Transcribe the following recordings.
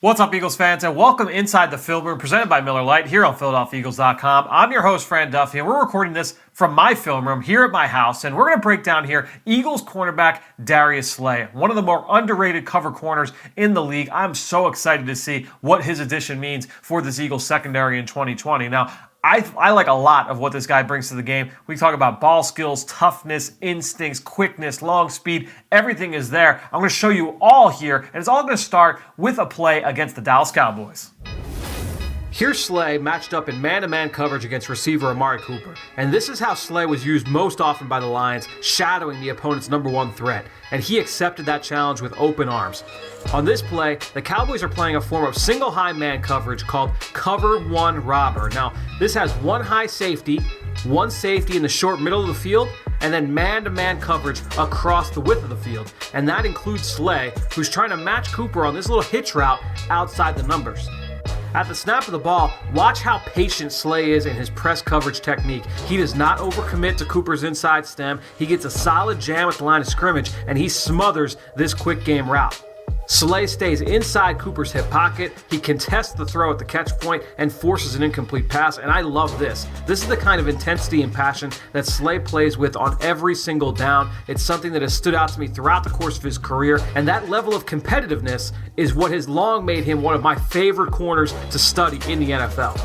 What's up, Eagles fans, and welcome inside the film room presented by Miller Lite here on PhiladelphiaEagles.com. I'm your host, Fran Duffy, and we're recording this from my film room here at my house, and we're going to break down here Eagles cornerback Darius Slay, one of the more underrated cover corners in the league. I'm so excited to see what his addition means for this Eagles secondary in 2020. Now, I like a lot of what this guy brings to the game. We talk about ball skills, toughness, instincts, quickness, long speed. Everything is there. I'm going to show you all here, and it's all going to start with a play against the Dallas Cowboys. Here's Slay matched up in man-to-man coverage against receiver Amari Cooper. And this is how Slay was used most often by the Lions, shadowing the opponent's number one threat. And he accepted that challenge with open arms. On this play, the Cowboys are playing a form of single high man coverage called cover one robber. Now, this has one high safety, one safety in the short middle of the field, and then man-to-man coverage across the width of the field. And that includes Slay, who's trying to match Cooper on this little hitch route outside the numbers. At the snap of the ball, watch how patient Slay is in his press coverage technique. He does not overcommit to Cooper's inside stem. He gets a solid jam at the line of scrimmage, and he smothers this quick game route. Slay stays inside Cooper's hip pocket. He contests the throw at the catch point and forces an incomplete pass, and I love this. This is the kind of intensity and passion that Slay plays with on every single down. It's something that has stood out to me throughout the course of his career, and that level of competitiveness is what has long made him one of my favorite corners to study in the NFL.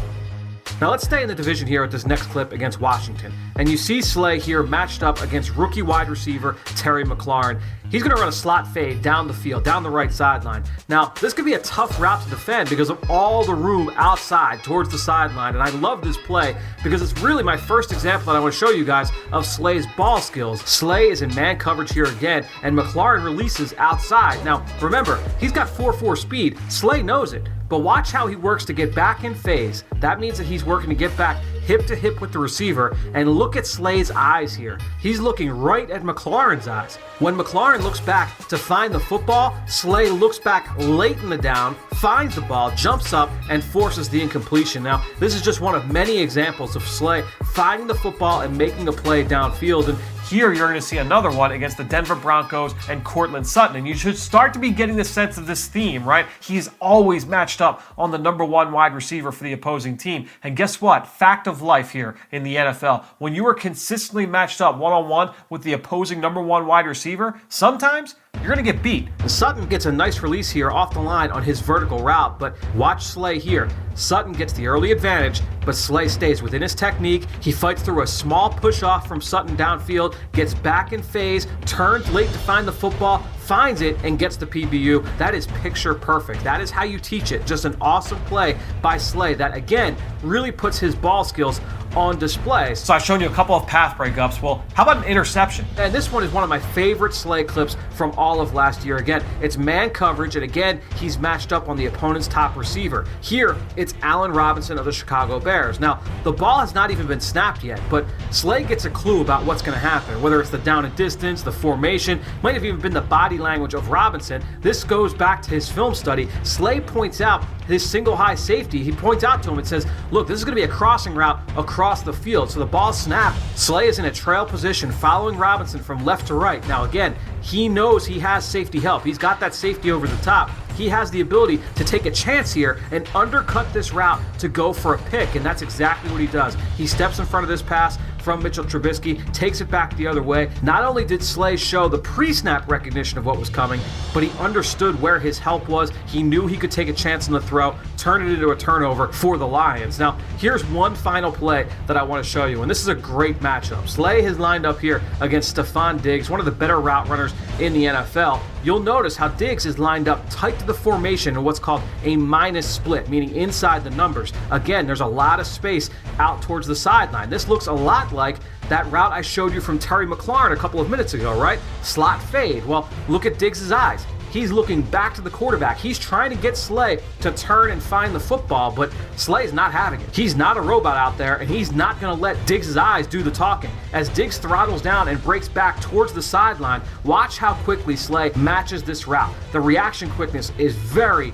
Now let's stay in the division here at this next clip against Washington. And you see Slay here matched up against rookie wide receiver Terry McLaren. He's going to run a slot fade down the field, down the right sideline. Now, this could be a tough route to defend because of all the room outside towards the sideline. And I love this play because it's really my first example that I want to show you guys of Slay's ball skills. Slay is in man coverage here again, and McLaren releases outside. Now, remember, he's got 4.4 speed. Slay knows it. But watch how he works to get back in phase. That means that he's working to get back hip to hip with the receiver. And look at Slay's eyes here. He's looking right at McLaren's eyes. When McLaren looks back to find the football, Slay looks back late in the down, finds the ball, jumps up, and forces the incompletion. Now, this is just one of many examples of Slay finding the football and making a play downfield. And here you're going to see another one against the Denver Broncos and Courtland Sutton. And you should start to be getting the sense of this theme, right? He's always matched up on the number one wide receiver for the opposing team. And guess what? Fact of life here in the NFL. When you are consistently matched up one-on-one with the opposing number one wide receiver, sometimes you're going to get beat. Sutton gets a nice release here off the line on his vertical route, but watch Slay here. Sutton gets the early advantage, but Slay stays within his technique. He fights through a small push-off from Sutton downfield, gets back in phase, turns late to find the football, finds it, and gets the PBU. That is picture perfect. That is how you teach it. Just an awesome play by Slay that, again, really puts his ball skills on display. So I've shown you a couple of path breakups. Well, how about an interception? And this one is one of my favorite Slay clips from all of last year. Again, it's man coverage, and again, he's matched up on the opponent's top receiver. Here, it's Allen Robinson of the Chicago Bears. Now, the ball has not even been snapped yet, but Slay gets a clue about what's going to happen, whether it's the down and distance, the formation, might have even been the body language of Robinson. This goes back to his film study. Slay points out his single high safety. He points out to him and says, look, this is going to be a crossing route across the field. So the ball snapped. Slay is in a trail position following Robinson from left to right. Now again, he knows he has safety help. He's got that safety over the top. He has the ability to take a chance here and undercut this route to go for a pick, and that's exactly what he does. He steps in front of this pass from Mitchell Trubisky, takes it back the other way. Not only did Slay show the pre-snap recognition of what was coming, but he understood where his help was. He knew he could take a chance on the throw, turn it into a turnover for the Lions. Now, here's one final play that I want to show you, and this is a great matchup. Slay has lined up here against Stefon Diggs, one of the better route runners in the NFL. You'll notice how Diggs is lined up tight to the formation in what's called a minus split, meaning inside the numbers. Again, there's a lot of space out towards the sideline. This looks a lot like that route I showed you from Terry McLaurin a couple of minutes ago, right? Slot fade. Well, look at Diggs' eyes. He's looking back to the quarterback. He's trying to get Slay to turn and find the football, but Slay's not having it. He's not a robot out there, and he's not going to let Diggs' eyes do the talking. As Diggs throttles down and breaks back towards the sideline, watch how quickly Slay matches this route. The reaction quickness is very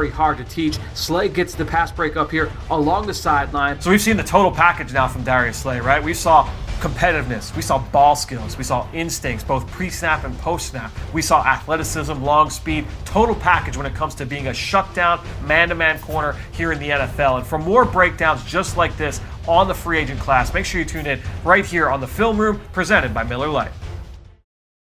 hard to teach. Slay gets the pass break up here along the sideline. So we've seen the total package now from Darius Slay, right? We saw competitiveness. We saw ball skills. We saw instincts, both pre-snap and post-snap. We saw athleticism, long speed, total package when it comes to being a shutdown, man-to-man corner here in the NFL. And for more breakdowns just like this on the free agent class, make sure you tune in right here on the Film Room, presented by Miller Lite.